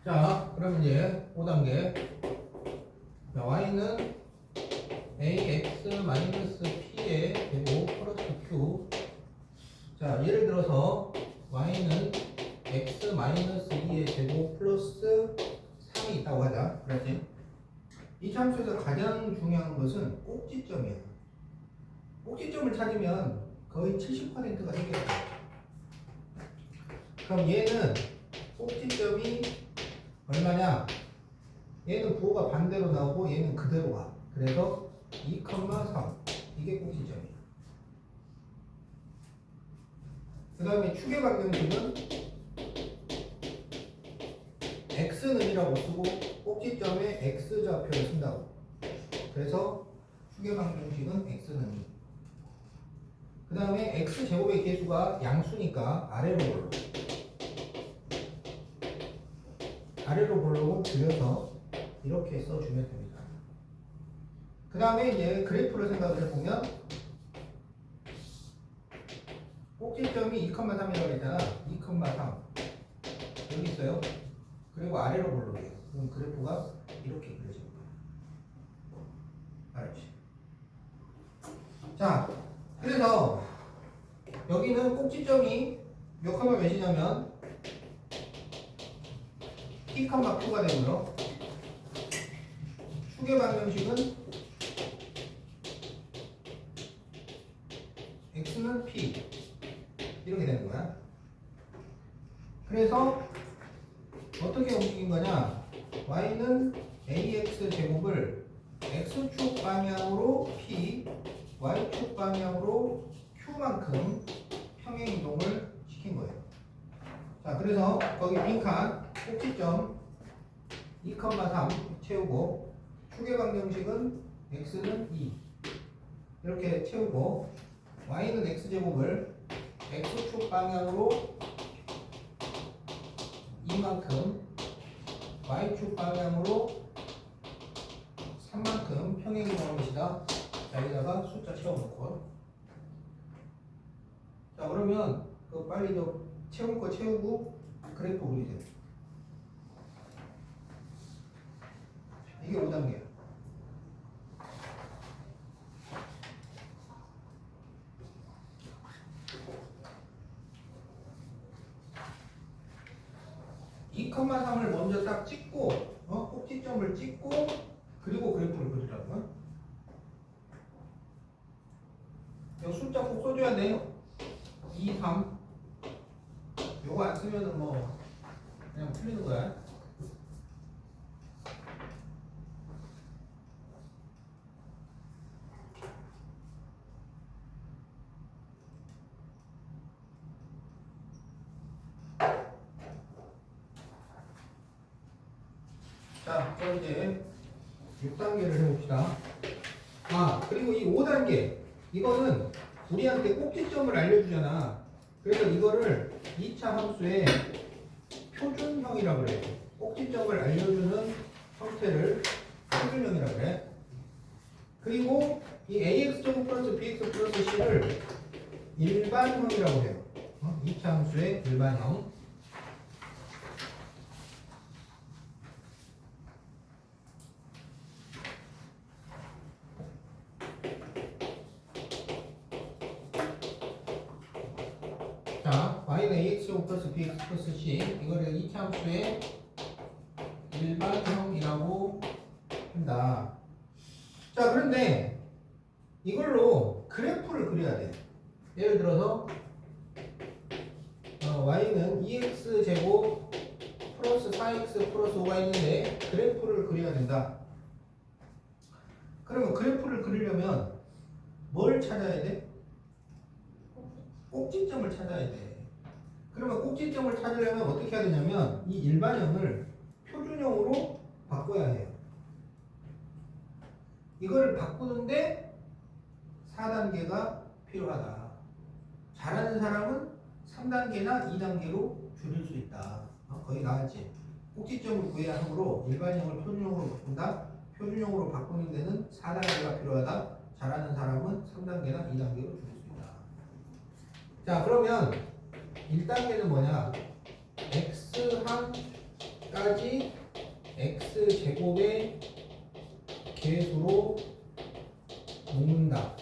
자, 그럼 이제 5단계. 자, y는 ax-p의 제곱 플러스 q. 자, 예를 들어서 y는 x-2의 제곱 플러스 3이 있다고 하자. 그렇지? 이 참수에서 가장 중요한 것은 꼭지점이야. 꼭지점을 찾으면 거의 70%가 해결돼. 그럼 얘는 꼭지점이 얼마냐? 얘는 부호가 반대로 나오고 얘는 그대로 가. 그래서 2,3 이게 꼭지점이야. 그 다음에 축의 방정식은 x는 1이라고 쓰고 꼭지점에 x좌표를 쓴다고. 그래서 축의 방정식은 x는 2. 그 다음에 x제곱의 개수가 양수니까 아래로 볼록을 줄여서 이렇게 써주면 됩니다. 그 다음에 이제 그래프를 생각을 해보면 꼭지점이 2,3이라고 했잖아. 2,3 여기 있어요. 그리고 아래로 볼록이에요. 그럼 그래프가 이렇게 그려집니다. 알았지? 자, 그래서 여기는 꼭지점이 몇 컴마 몇이냐면 t 컴마 q가 되고요. 축의 방정식은 x는 p 이렇게 되는 거야. 그래서 어떻게 움직인 거냐? y는 ax 제곱을 x축 방향으로 p, y축 방향으로 q만큼 평행 이동을 시킨 거예요. 자, 그래서 거기 빈칸 꼭지점 2,3 채우고 축의 방정식은 x는 2 이렇게 채우고 y는 x제곱을 x축 방향으로 2만큼 y축 방향으로 3만큼 평행 이동한 것이다. 자, 여기다가 숫자 채워놓고. 자, 그러면 그 빨리 저 채울 거 채우고 그래프 그리세요. 이게 5단계야. 이 2,3을 먼저 딱 찍고 꼭지점을 찍고 그리고 그래프를 그리라고. 여기 숫자 꼭 써줘야 돼요. 2, 3 요거 안 쓰면은 뭐 그냥 틀리는 거야. 자, 그럼 이제 6단계를 해봅시다. 아, 그리고 이 5단계 이거는 우리한테 꼭지점을 알려주잖아. 그래서 이거를 2차 함수의 표준형이라고 그래. 꼭지점을 알려주는 형태를 표준형이라고 그래. 그리고 이 ax제곱 플러스 bx 플러스 c를 일반형이라고 해요. 2차 함수의 일반형. 자, y는 ax제곱 플러스 bx 플러스 c 이거를 2차 함수의 일반형이라고 한다. 자, 그런데 이걸로 그래프를 그려야 돼. 예를 들어서 y는 2x제곱 플러스 4x 플러스 5가 있는데 그래프를 그려야 된다. 그러면 그래프를 그리려면 뭘 찾아야 돼? 꼭지점을 찾아야 돼. 그러면 꼭지점을 찾으려면 어떻게 해야 되냐면 이 일반형을 표준형으로 바꿔야 해요. 이거를 바꾸는데 4단계가 필요하다. 잘하는 사람은 3단계나 2단계로 줄일 수 있다. 거의 나왔지. 꼭지점을 구해야 하므로 일반형을 표준형으로 바꾼다. 표준형으로 바꾸는 데는 4단계가 필요하다. 잘하는 사람은 3단계나 2단계로 줄일 수 있다. 자, 그러면 1단계는 뭐냐? x항까지 x제곱의 계수로 묶는다.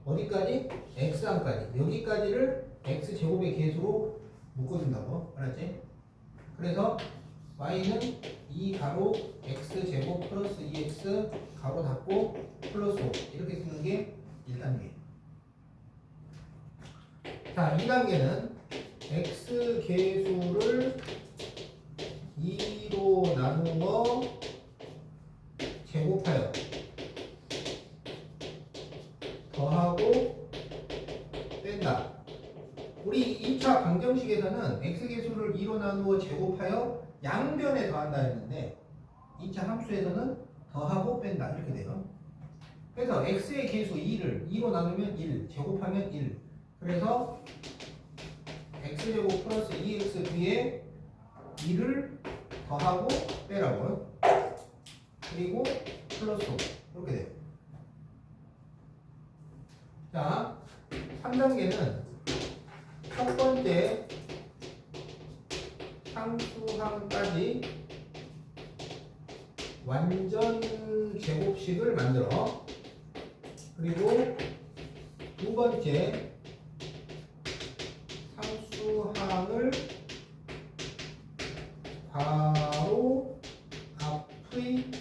어디까지? x항까지. 여기까지를 x제곱의 계수로 묶어준다고. 알았지? 그래서 y는 2가로 x제곱 플러스 2x 가로 닫고 플러스 5 이렇게 쓰는 게 1단계. 자, 2단계는 x 계수를 2로 나누어 제곱하여 더하고 뺀다. 우리 2차 방정식에서는 x계수를 2로 나누어 제곱하여 양변에 더한다 했는데 2차 함수에서는 더하고 뺀다 이렇게 돼요. 그래서 x의 계수 2를 2로 나누면 1, 제곱하면 1. 그래서 x제곱 플러스 2x 뒤에 2를 더하고 빼라고요. 그리고 플러스 5 이렇게 돼요. 자, 3단계는 첫 번째 상수항까지 완전 제곱식을 만들어. 그리고 두 번째 상수항을 괄호 앞의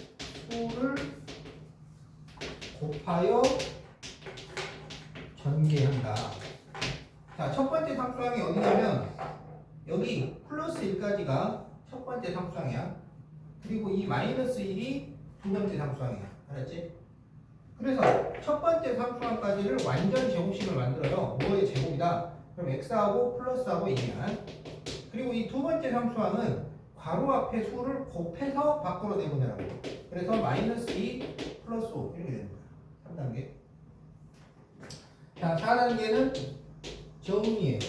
수를 곱하여 전개한다. 자, 첫 번째 상수항이 어디냐면 여기 플러스 1까지가 첫 번째 상수항이야. 그리고 이 마이너스 1이 두 번째 상수항이야. 알았지? 그래서 첫 번째 상수항까지를 완전 제곱식을 만들어요. 뭐의 제곱이다? 그럼 x하고 플러스하고 2야. 그리고 이 두 번째 상수항은 괄호 앞에 수를 곱해서 밖으로 내보내라고. 그래서 마이너스 2 플러스 5 이렇게 되는 거야. 3단계. 자, 4단계는 정리예요.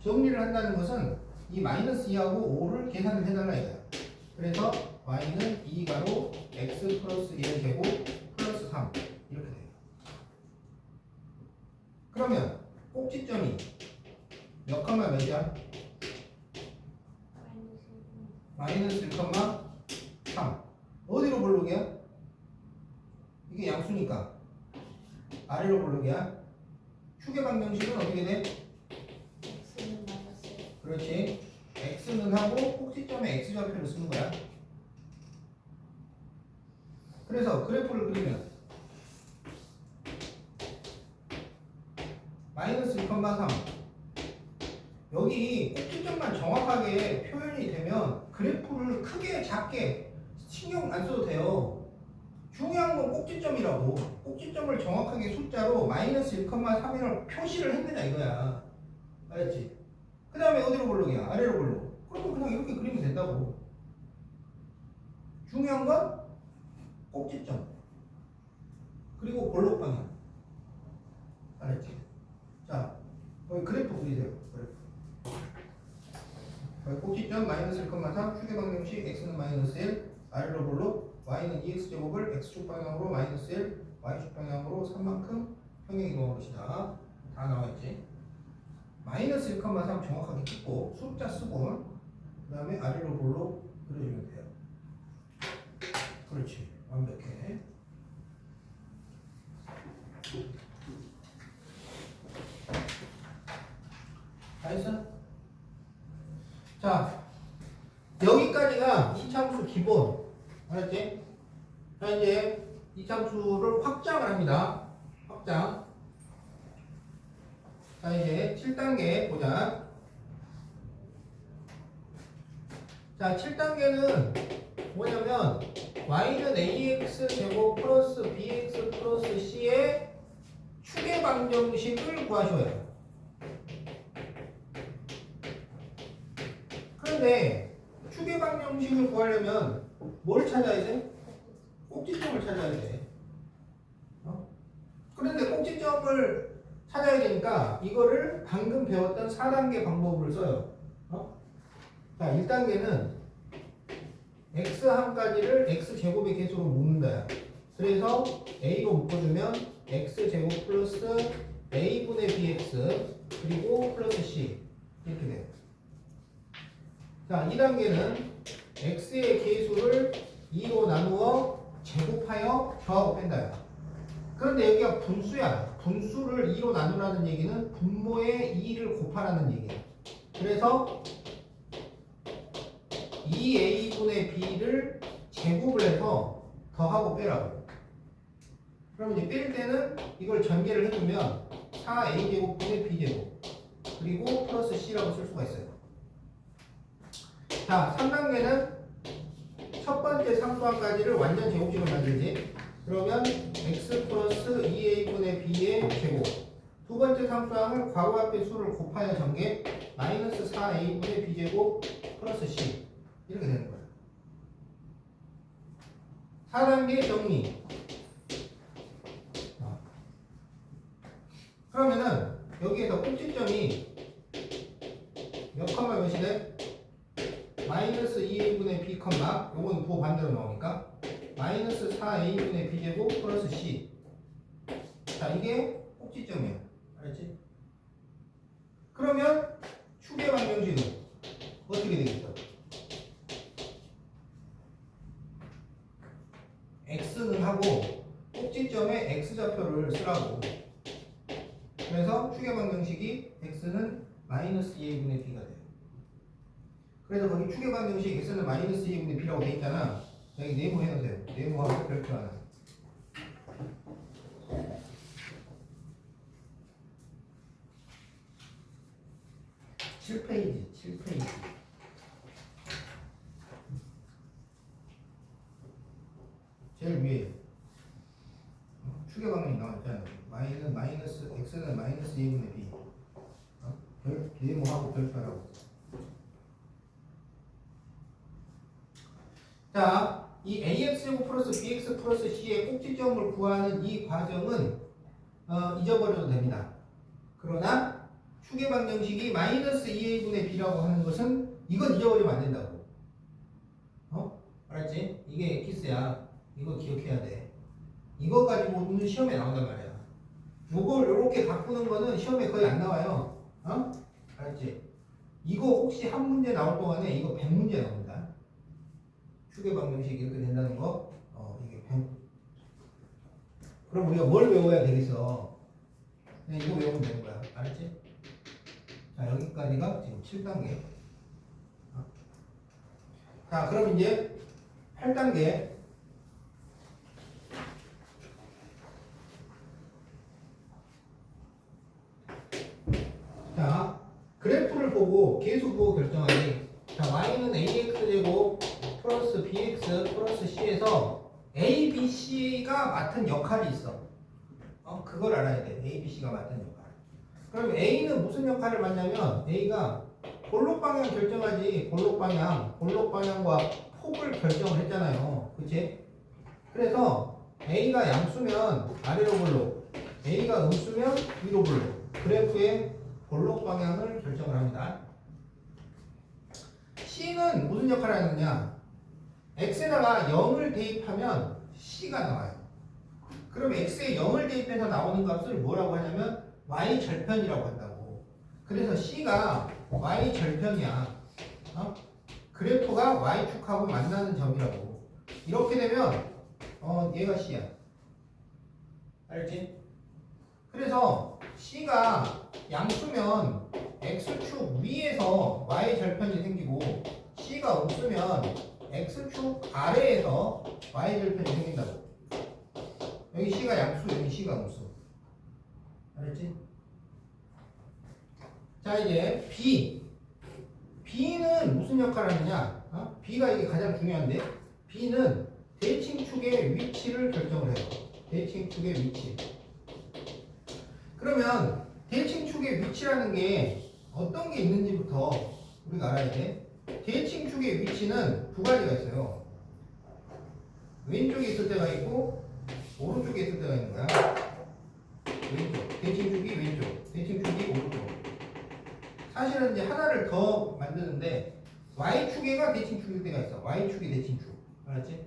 정리를 한다는 것은 이 마이너스 2하고 5를 계산을 해달라 이거야. 그래서 y는 2가로 x 플러스 1 제곱 플러스 3 이렇게 돼요. 그러면 꼭지점이 몇 컴마 몇이야? 마이너스 1,3. 어디로 볼록이야? 이게 양수니까 아래로 볼록이야. 축의 방정식은 어떻게 돼? x는 마이너스. 그렇지. x는 하고 꼭지점에 x좌표를 쓰는 거야. 그래서 그래프를 그리면 마이너스 1,3 여기 꼭지점만 정확하게 표현이 되면 그래프를 크게 작게 신경 안 써도 돼요. 중요한 건 꼭지점이라고. 꼭지점을 정확하게 숫자로 마이너스 1,3을 표시를 했느냐 이거야. 알았지? 그 다음에 어디로 볼록이야? 아래로 볼록. 그러면 그냥 이렇게 그리면 된다고. 중요한 건 꼭지점 그리고 볼록 방향. 알았지? 자, 여기 그래프 그리세요. 그래프. 여기 꼭지점 마이너스 1,3 축의 방정식 x는 마이너스 1 아래로 볼록 y는 2x제곱을 x축 방향으로 마이너스 1 y축 방향으로 3만큼 평행 이동한 것이다. 다 나와있지? 마이너스 1,3 정확하게 찍고 숫자 쓰고 그 다음에 아래로 볼록 그려주면 돼요. 그렇지. 완벽해. 다 했어? 자, 여기까지가 이참수 기본. 알았지? 자, 이제 이참수를 확장을 합니다. 확장. 자, 이제 7단계 보자. 자, 7단계는 뭐냐면 y는 ax 제곱 플러스 bx 플러스 c의 축의 방정식을 구하셔야 해요. 그런데 축의 방정식을 구하려면 뭘 찾아야 돼? 꼭지점을 찾아야 돼. 그런데 꼭지점을 찾아야 되니까 이거를 방금 배웠던 4단계 방법을 써요. 자, 1단계는 x항까지를 x제곱의 계수로 묶는다. 그래서 a로 묶어주면 x제곱 플러스 a분의 bx 그리고 플러스 c 이렇게 돼요. 자, 2단계는 x의 계수를 2로 나누어 제곱하여 더하고 뺀다야. 그런데 여기가 분수야. 분수를 2로 나누라는 얘기는 분모에 2를 곱하라는 얘기야. 그래서 2a분의 b를 제곱을 해서 더하고 빼라고. 그럼 이제 뺄 때는 이걸 전개를 해주면 4a제곱분의 b제곱 그리고 플러스 c라고 쓸 수가 있어요. 자, 3단계는 첫 번째 상수항까지를 완전 제곱식을 만들지. 그러면 x 플러스 2a분의 b의 제곱. 두 번째 상수항을 괄호 앞에 수를 곱하여 전개 마이너스 4a분의 b제곱 플러스 c 이렇게 되는 거예요. 4단계 정리. 그러면은 여기에서 꼭지점이 몇 컴마 몇이 돼? 마이너스 2a분의 b 컴마 요건 부호 반대로 나오니까 마이너스 4a분의 b제곱 플러스 c. 자, 이게 꼭지점이야. 알았지? 그러면 축의 방정식은 어떻게 되겠어? x는 하고 꼭지점에 x좌표를 쓰라고. 그래서 축의 방정식이 x는 마이너스 2a분의 b가 돼요. 그래서 거기 축의 방정식 x는 마이너스 2a분의 b라고 돼 있잖아. 여기 네모해 놓으세요. 네모하고 별표 하나. 칠 페이지. 제일 위에 축의 방정식 나왔잖아요. 마이너스 x는 마이너스 2분의 b. 네모하고 별표라고. 자, 이 ax제곱 플러스 bx 플러스 c의 꼭지점을 구하는 이 과정은 잊어버려도 됩니다. 그러나 축의 방정식이 마이너스 2a분의 b라고 하는 것은 이건 잊어버리면 안 된다고. 알았지? 이게 키스야. 이거 기억해야 돼. 이거 가지고는 시험에 나온단 말이야. 요걸 요렇게 바꾸는 거는 시험에 거의 안 나와요. 알았지? 이거 혹시 한 문제 나올 동안에 이거 100문제 나옵니다. 축의 방정식이 이렇게 된다는 거. 이게 100. 그럼 우리가 뭘 외워야 되겠어? 그냥 이거 외우면 되는 거야. 알았지? 자, 여기까지가 지금 7단계. 자, 그럼 이제 8단계. 자, 그래프를 보고 계수 부호 결정하기. 자, y는 ax제곱 플러스 bx 플러스 c에서 a, b, c가 맡은 역할이 있어. 그걸 알아야 돼. a, b, c가 맡은 역할. 그럼 a는 무슨 역할을 맡냐면 a가 볼록 방향 결정하지. 볼록 방향과 폭을 결정을 했잖아요. 그치? 그래서 a가 양수면 아래로 볼록, a가 음수면 위로 볼록. 그래프의 볼록 방향을 결정을 합니다. C는 무슨 역할을 하느냐? X에다가 0을 대입하면 C가 나와요. 그럼 X에 0을 대입해서 나오는 값을 뭐라고 하냐면 Y절편이라고 한다고. 그래서 C가 Y절편이야. 그래프가 Y축하고 만나는 점이라고. 이렇게 되면 얘가 C야. 알지? 그래서 C가 양수면 X축 위에서 Y절편이 생기고 C가 음수면 X축 아래에서 Y절편이 생긴다고. 여기 C가 양수, 여기 C가 음수. 알았지? 자, 이제 B는 무슨 역할을 하느냐? B가 이게 가장 중요한데 B는 대칭축의 위치를 결정을 해요. 대칭축의 위치. 그러면 대칭축의 위치라는 게 어떤 게 있는지부터 우리가 알아야 돼. 대칭축의 위치는 두 가지가 있어요. 왼쪽에 있을 때가 있고 오른쪽에 있을 때가 있는 거야. 왼쪽, 대칭축이 왼쪽, 대칭축이 오른쪽. 사실은 이제 하나를 더 만드는데 Y축에가 대칭축일 때가 있어. Y축이 대칭축. 알았지?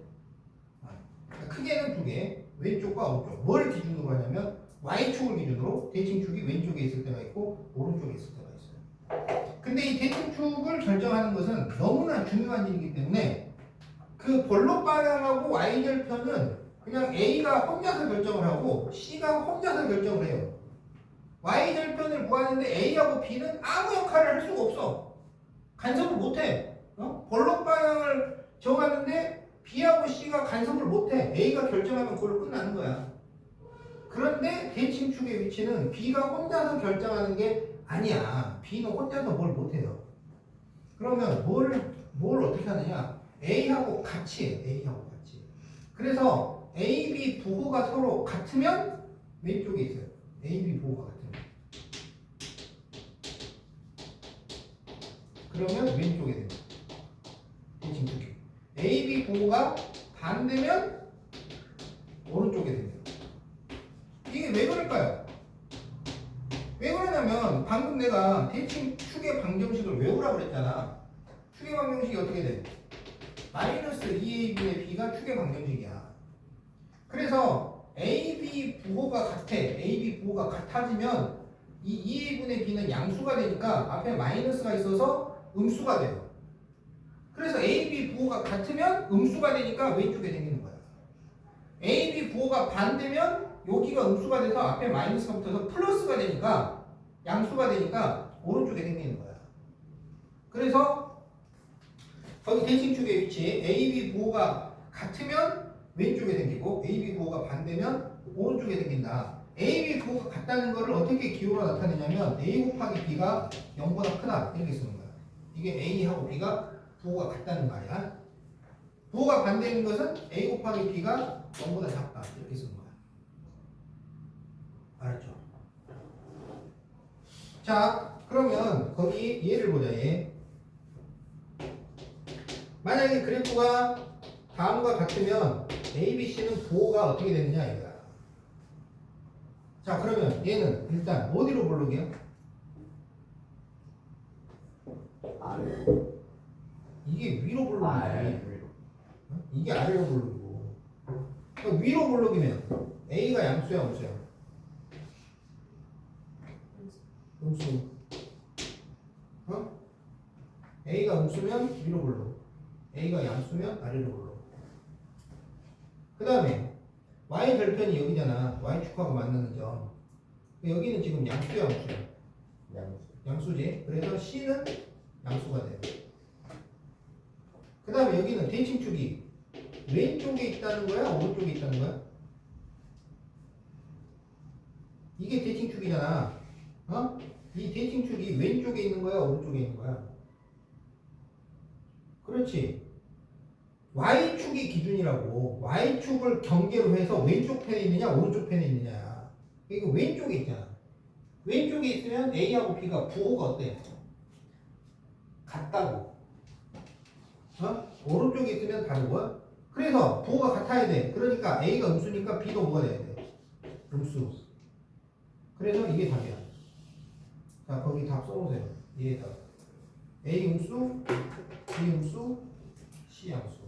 크게는 두 개. 왼쪽과 오른쪽. 뭘 기준으로 하냐면 Y축을 기준으로 대칭축이 왼쪽에 있을 때가 있고 오른쪽에 있을 때가 있어요. 근데 이 대칭축을 결정하는 것은 너무나 중요한 일이기 때문에 그 볼록 방향하고 y절편은 그냥 A가 혼자서 결정을 하고 C가 혼자서 결정을 해요. y절편을 구하는데 A하고 B는 아무 역할을 할 수가 없어. 간섭을 못해. 볼록 방향을 정하는데 B하고 C가 간섭을 못해. A가 결정하면 그걸로 끝나는 거야. 그런데 대칭축의 위치는 B가 혼자서 결정하는 게 아니야. B는 혼자서 뭘 못해요. 그러면 뭘 어떻게 하느냐? A하고 같이 해. A하고 같이. 그래서 A, B 부호가 서로 같으면 왼쪽에 있어요. A, B 부호가 같으면. 그러면 왼쪽에 됩니다. 대칭축이. A, B 부호가 반대면 오른쪽에 됩니다. 이게 왜 그럴까요? 왜 그러냐면 방금 내가 대칭축의 방정식을 외우라고 그랬잖아. 축의 방정식이 어떻게 돼? 마이너스 2AB의 B가 축의 방정식이야. 그래서 AB 부호가 같아. AB 부호가 같아지면 이 2A분의 B는 양수가 되니까 앞에 마이너스가 있어서 음수가 돼요. 그래서 AB 부호가 같으면 음수가 되니까 왼쪽에 생기는 거야. AB 부호가 반대면 여기가 음수가 돼서 앞에 마이너스가 붙어서 플러스가 되니까 양수가 되니까 오른쪽에 생기는 거야. 그래서 거기 대칭축의 위치 AB 부호가 같으면 왼쪽에 생기고 AB 부호가 반대면 오른쪽에 생긴다. AB 부호가 같다는 것을 어떻게 기호로 나타내냐면 A 곱하기 B가 0보다 크다 이렇게 쓰는 거야. 이게 A하고 B가 부호가 같다는 말이야. 부호가 반대인 것은 A 곱하기 B가 0보다 작다 이렇게 쓰는 거야. 알았죠? 자, 그러면 거기 얘를 보자. 얘. 만약에 그래프가 다음과 같으면 A, B, C는 부호가 어떻게 되느냐 이거야. 자, 그러면 얘는 일단 어디로 볼록이야? 아래. 이게 위로 볼록이지. 아래. 이게 아래로 볼록이고. 그러니까 위로 볼록이면 A가 양수야, 음수야? 음수. A가 음수면 위로 볼록. A가 양수면 아래로 볼록. 그 다음에 Y 절편이 여기잖아. Y축하고 만나는 점. 여기는 지금 양수야, 음수야? 양수지. 그래서 C는 양수가 돼요. 그 다음에 여기는 대칭축이 왼쪽에 있다는 거야? 오른쪽에 있다는 거야? 이게 대칭축이잖아. 이 대칭축이 왼쪽에 있는 거야? 오른쪽에 있는 거야? 그렇지. Y축이 기준이라고. Y축을 경계로 해서 왼쪽 편에 있느냐 오른쪽 편에 있느냐. 이거 왼쪽에 있잖아. 왼쪽에 있으면 A하고 B가 부호가 어때? 같다고. 오른쪽에 있으면 다르고. 그래서 부호가 같아야 돼. 그러니까 A가 음수니까 B가 뭐가 돼야 돼? 음수. 그래서 이게 답이야. 자, 거기 답 써보세요. 얘 답. A 음수, B 음수, C 양수.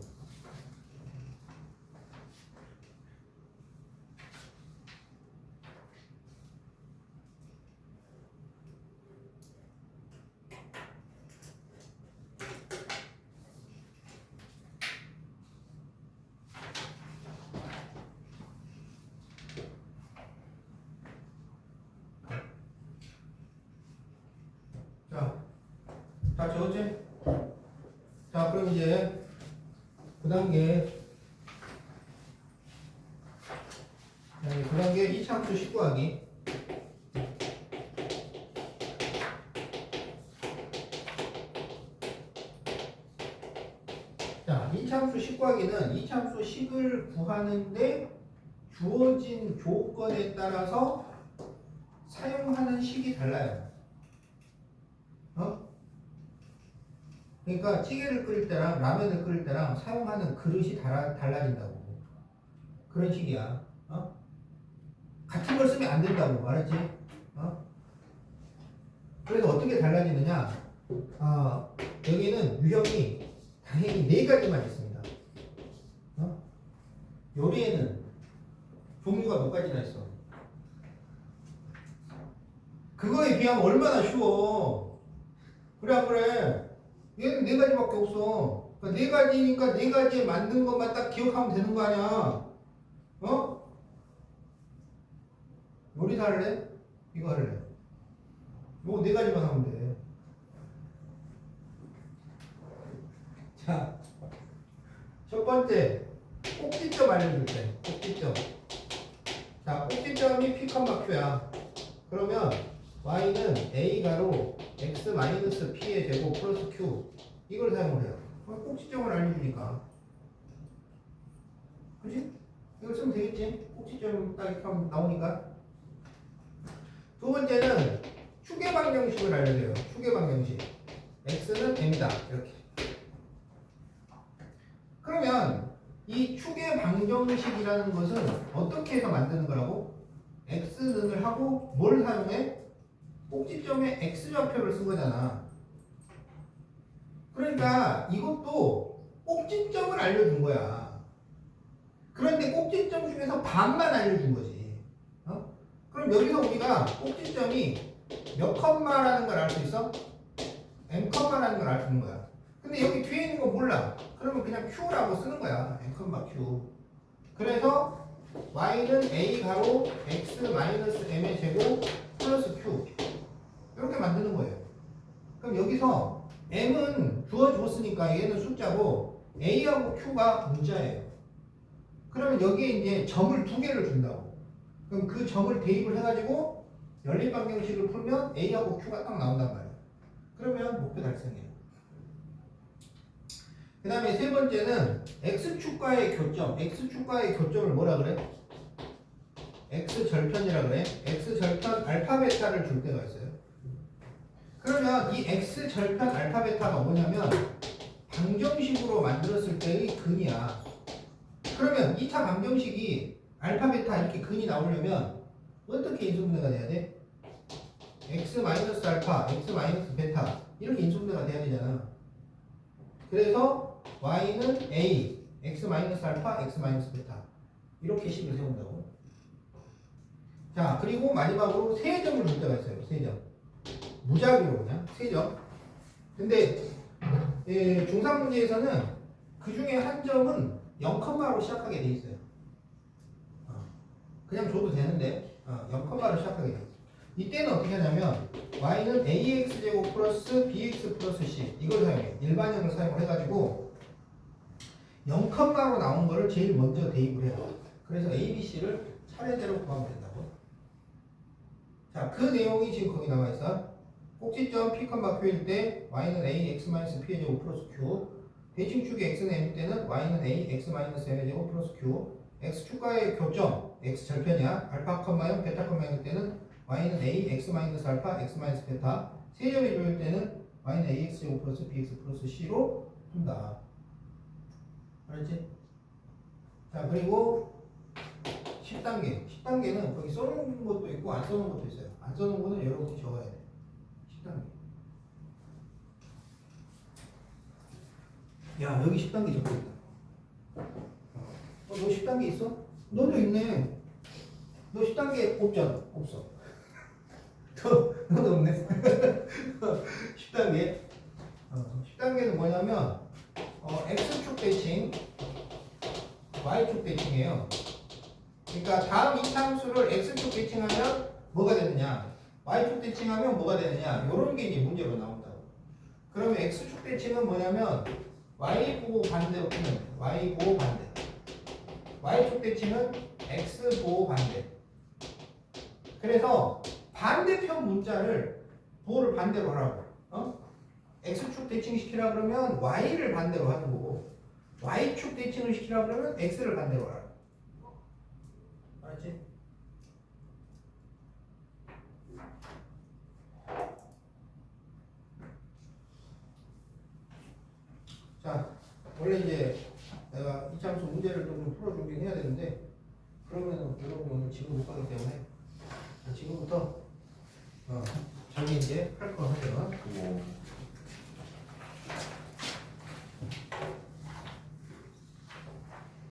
자, 적었지? 자, 그럼 이제 그 단계 2차 함수 19하기. 자, 2차 함수 19하기는 2차 함수 식을 구하는데 주어진 조건에 따라서 사용하는 식이 달라요. 그러니까 찌개를 끓일 때랑 라면을 끓일 때랑 사용하는 그릇이 달라진다고. 그런 식이야. 같은 걸 쓰면 안 된다고. 알았지? 그래서 어떻게 달라지느냐? 여기는 유형이 당연히 4가지만 있습니다. 요리에는 종류가 몇 가지나 있어. 그거에 비하면 얼마나 쉬워. 그래 안 그래? 얘는 네 가지밖에 없어. 그러니까 네 가지니까 네 가지에 맞는 것만 딱 기억하면 되는 거 아니야. 어? 요리사 할래? 이거 할래? 요거 네 가지만 하면 돼. 자, 첫 번째 꼭지점 알려줄 때 꼭지점. 자, 꼭지점이 P, Q야. 그러면 y는 a 가로 x 마이너스 p의 제곱 플러스 q 이걸 사용을 해요. 꼭지점을 알려주니까. 그치? 이걸 쓰면 되겠지? 꼭지점 딱 이렇게 하면 나오니까. 두 번째는 축의 방정식을 알려줘요. 축의 방정식. x는 m이다. 이렇게. 그러면 이 축의 방정식이라는 것은 어떻게 해서 만드는 거라고? x는을 하고 뭘 사용해? 꼭지점에 x좌표를 쓴 거잖아. 그러니까 이것도 꼭지점을 알려준 거야. 그런데 꼭지점 중에서 반만 알려준 거지. 어? 그럼 여기서 우리가 꼭지점이 몇 컴마라는 걸 알 수 있어? m 컴마라는 걸 알 수 있는 거야. 근데 여기 뒤에 있는 거 몰라. 그러면 그냥 q라고 쓰는 거야. m 컴마 q. 그래서 y는 a 가로 x 마이너스 m의 제곱 플러스 q 이렇게 만드는 거예요. 그럼 여기서 m은 주어줬으니까 얘는 숫자고 a하고 q가 문자예요. 그러면 여기에 이제 점을 두 개를 준다고. 그럼 그 점을 대입을 해가지고 연립방정식을 풀면 a하고 q가 딱 나온단 말이에요. 그러면 목표 달성이에요. 그 다음에 세 번째는 x축과의 교점. x축과의 교점을 뭐라 그래? x절편이라 그래. x절편 알파 베타를 줄 때가 있어요. 그러면 이 x절편 알파 베타가 뭐냐면 방정식으로 만들었을 때의 근이야. 그러면 2차 방정식이 알파 베타 이렇게 근이 나오려면 어떻게 인수분해가 돼야 돼? x 마이너스 알파, x 마이너스 베타 이렇게 인수분해가 돼야 되잖아. 그래서 y는 a, x 마이너스 알파, x 마이너스 베타 이렇게 식을 세운다고. 자, 그리고 마지막으로 세 점을 줄 때가 있어요. 세 점. 무작위로 그냥 세 점. 근데 중상 문제에서는 그 중에 한 점은 0컴마로 시작하게 돼 있어요. 그냥 줘도 되는데 0컴마로 시작하게 돼 있어요. 이때는 어떻게 하냐면 y는 ax제곱 플러스 bx 플러스 c 이걸 사용해. 일반형을 사용을 해가지고 0컴마로 나온 거를 제일 먼저 대입을 해요. 그래서 a, b, c를 차례대로 구하면 된다고. 자, 그 내용이 지금 거기 나와 있어. 꼭지점 p, q일 때 y는 a, x 마이너스 p의 제곱 플러스 q 대칭축의 x는 m일 때는 y는 a, x 마이너스 m의 제곱 플러스 q x축과의 교점, x절편이야. 알파, 0, 베타, 0일 때는 y는 a, x 마이너스 알파, x 마이너스 베타 세점이 조일 때는 y는 ax 제곱 플러스 bx 플러스 c로 푼다. 알았지? 자, 그리고 10단계. 10단계는 거기 써놓은 것도 있고 안 써놓은 것도 있어요. 안 써놓은 거는 여러분이 적어야 돼. 10단계. 야, 여기 10단계 적혀 있다. 너 10단계 있어? 너도 있네. 너 10단계 없잖아. 없어. 너도 없네. 10단계. 10단계는 뭐냐면 X축 대칭, Y축 대칭이에요. 그러니까 다음 이차함수를 X축 대칭하면 뭐가 되느냐, Y축 대칭하면 뭐가 되느냐, 이런 게 이제 문제로 나온다고. 그러면 X축 대칭은 뭐냐면 Y 보고 반대로 푸는 거예요. Y 보고 반대. Y축 대칭은 X 보고 반대. 그래서 반대편 문자를 보호를 반대로 하라고. X축 대칭 시키라 그러면 Y를 반대로 하는 거고, Y축 대칭을 시키라 그러면 X를 반대로 하라고. 알았지? 자, 원래 이제 내가 이차함수 문제를 좀 풀어주긴 해야 되는데, 그러면은 여러분 오늘 지금 못 가기 때문에 지금부터 자기 이제 할 거 하세요.